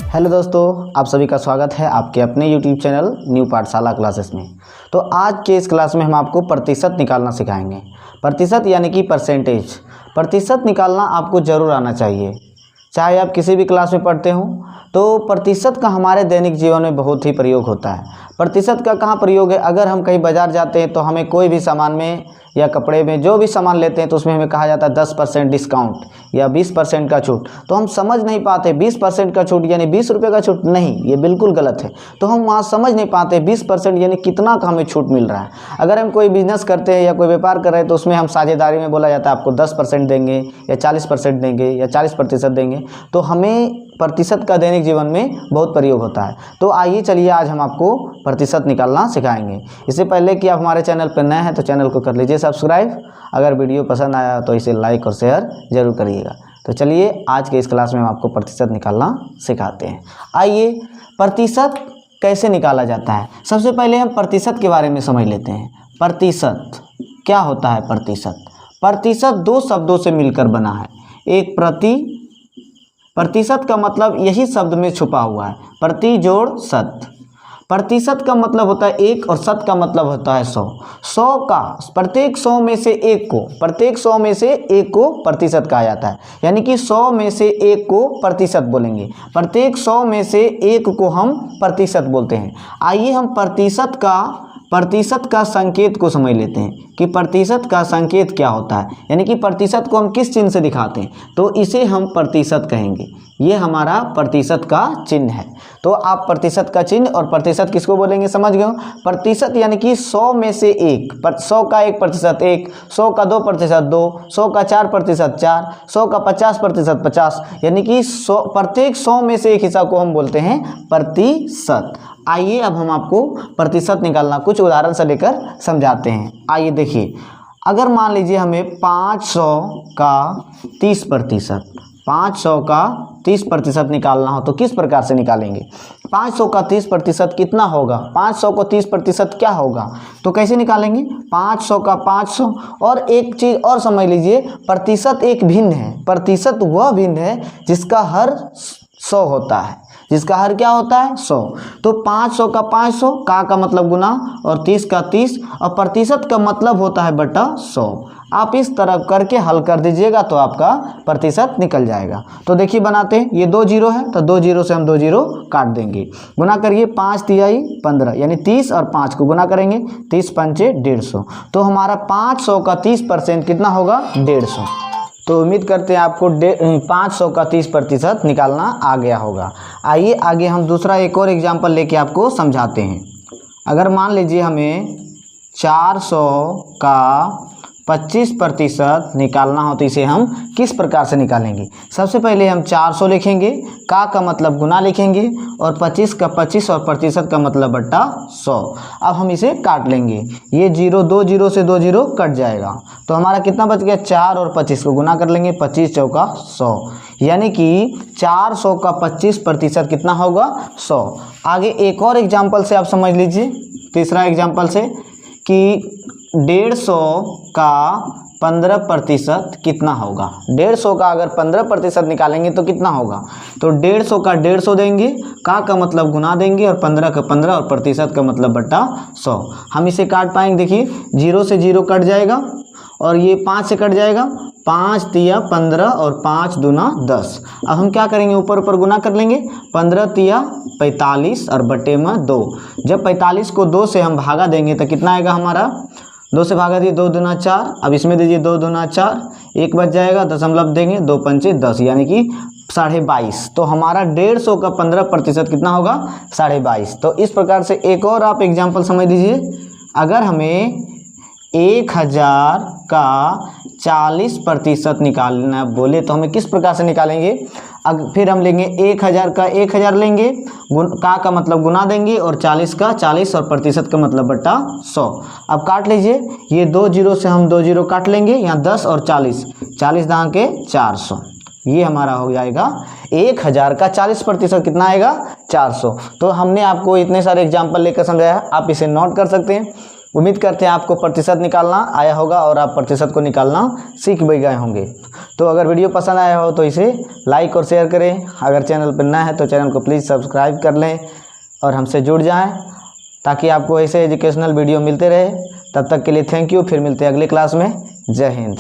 Hello दोस्तों, आप सभी का स्वागत है आपके अपने यूट्यूब चैनल न्यू पाठशाला क्लासेस में। तो आज के इस क्लास में हम आपको प्रतिशत निकालना सिखाएंगे। प्रतिशत यानी कि परसेंटेज। प्रतिशत निकालना आपको ज़रूर आना चाहिए, चाहे आप किसी भी क्लास में पढ़ते हों। तो प्रतिशत का हमारे दैनिक जीवन में बहुत ही प्रयोग होता है। प्रतिशत का कहाँ प्रयोग है? अगर हम कहीं बाज़ार जाते हैं तो हमें कोई भी सामान में या कपड़े में जो भी सामान लेते हैं तो उसमें हमें कहा जाता है 10% डिस्काउंट या 20% का छूट। तो हम समझ नहीं पाते 20% का छूट यानी 20 रुपये का छूट, नहीं, ये बिल्कुल गलत है। तो हम वहाँ समझ नहीं पाते 20% यानी कितना का हमें छूट मिल रहा है। अगर हम कोई बिजनेस करते हैं या कोई व्यापार कर रहे हैं तो उसमें हम साझेदारी में बोला जाता है आपको 10% देंगे या 40% देंगे या 40% देंगे। तो हमें प्रतिशत का दैनिक जीवन में बहुत प्रयोग होता है। तो आइए चलिए आज हम आपको प्रतिशत निकालना सिखाएंगे। इससे पहले कि आप हमारे चैनल पर नए हैं तो चैनल को कर लीजिए सब्सक्राइब। अगर वीडियो पसंद आया तो इसे लाइक और शेयर ज़रूर करिएगा। तो चलिए आज के इस क्लास में हम आपको प्रतिशत निकालना सिखाते हैं। आइए प्रतिशत कैसे निकाला जाता है, सबसे पहले हम प्रतिशत के बारे में समझ लेते हैं। प्रतिशत क्या होता है? प्रतिशत दो शब्दों से मिलकर बना है। एक प्रतिशत का मतलब यही शब्द में छुपा हुआ है, प्रति जोड़ शत। प्रतिशत का मतलब होता है एक और शत का मतलब होता है 100। 100 का प्रत्येक 100 में से एक को प्रतिशत कहा जाता है। यानी कि 100 में से एक को प्रतिशत बोलेंगे, प्रत्येक 100 में से एक को हम प्रतिशत बोलते हैं। आइए हम प्रतिशत का संकेत को समझ लेते हैं कि प्रतिशत का संकेत क्या होता है। यानी कि प्रतिशत को हम किस चिन्ह से दिखाते हैं, तो इसे हम प्रतिशत कहेंगे। ये हमारा प्रतिशत का चिन्ह है। तो आप प्रतिशत का चिन्ह और प्रतिशत किसको बोलेंगे समझ गए हो। प्रतिशत यानी कि 100 में से एक, 100 का 1% 1, 100 का 2% 2, 100 का 4% 4, 100 का 50% 50। यानी कि प्रत्येक 100 में से एक हिस्सा को हम बोलते हैं प्रतिशत। आइए अब हम आपको प्रतिशत निकालना कुछ उदाहरण से लेकर समझाते हैं। आइए देखिए, अगर मान लीजिए हमें 500 का 30%, 500 का 30% निकालना हो तो किस प्रकार से निकालेंगे? 500 का 30% कितना होगा? 500 को 30% क्या होगा? तो कैसे निकालेंगे? 500 का 500। और एक चीज़ और समझ लीजिए, प्रतिशत एक भिन्न है। प्रतिशत वह भिन्न है जिसका हर 100 होता है, जिसका हर क्या होता है? 100। तो 500 का 500, का मतलब गुना, और 30 का 30, और प्रतिशत का मतलब होता है बटा 100। आप इस तरह करके हल कर दीजिएगा तो आपका प्रतिशत निकल जाएगा। तो देखिए बनाते हैं, ये 2 जीरो है तो 2 जीरो से हम 2 जीरो काट देंगे। गुना करिए, 5 तिहाई 15 यानी 30 और 5 को गुना करेंगे, 30 पंचे 150। तो हमारा 500 का 30% कितना होगा? 150। तो उम्मीद करते हैं आपको 500 का 30% निकालना आ गया होगा। आइए आगे हम दूसरा एक और एग्जाम्पल लेके आपको समझाते हैं। अगर मान लीजिए हमें 400 का 25% निकालना हो तो इसे हम किस प्रकार से निकालेंगे? सबसे पहले हम 400 लिखेंगे, का मतलब गुना लिखेंगे, और 25 का 25 और प्रतिशत का मतलब बट्टा 100। अब हम इसे काट लेंगे, ये 2 जीरो से 2 जीरो कट जाएगा। तो हमारा कितना बच गया? 4 और 25 को गुना कर लेंगे, 25 चौका 100। यानी कि 400 का 25% कितना होगा? 100। आगे एक और एग्जाम्पल से आप समझ लीजिए, तीसरा एग्जाम्पल से, कि 150 का 15% कितना होगा? 150 का अगर 15% निकालेंगे तो कितना होगा? तो 150 का 150 देंगे, का मतलब गुना देंगे, और 15 का 15 और प्रतिशत का मतलब बट्टा 100। हम इसे काट पाएंगे, देखिए 0 से 0 कट जाएगा और ये 5 से कट जाएगा, 5 तिया 15 और 5 दूना 10। अब हम क्या करेंगे? ऊपर ऊपर गुना कर लेंगे, 15 तिया 45 और बटे में 2। जब 45 को 2 से हम भागा देंगे तो कितना आएगा हमारा? 2 से भागा दिए, 2 दूना 4। अब इसमें दीजिए 2 दूना 4, 1 बच जाएगा, दशमलव देंगे, 2 पंचे 10 यानी कि 22.5। तो हमारा 150 का 15% कितना होगा? 22.5। तो इस प्रकार से एक और आप एग्जाम्पल समझ लीजिए। अगर हमें 1000 का 40% निकालना बोले तो हमें किस प्रकार से निकालेंगे? फिर हम लेंगे 1000 का 1000 लेंगे, का मतलब गुना देंगे, और 40 का 40 और प्रतिशत का मतलब बट्टा 100। अब काट लीजिए, ये 2 जीरो से हम 2 जीरो काट लेंगे, यहाँ 10 और 40, 40 दां के 400। ये हमारा हो जाएगा 1000 का 40% कितना आएगा? 400। तो हमने आपको इतने सारे एग्जाम्पल लेकर समझाया, आप इसे नोट कर सकते हैं। उम्मीद करते हैं आपको प्रतिशत निकालना आया होगा और आप प्रतिशत को निकालना सीख भी गए होंगे। तो अगर वीडियो पसंद आया हो तो इसे लाइक और शेयर करें। अगर चैनल पर नया है तो चैनल को प्लीज़ सब्सक्राइब कर लें और हमसे जुड़ जाएं ताकि आपको ऐसे एजुकेशनल वीडियो मिलते रहे। तब तक के लिए थैंक यू। फिर मिलते हैं अगले क्लास में। जय हिंद।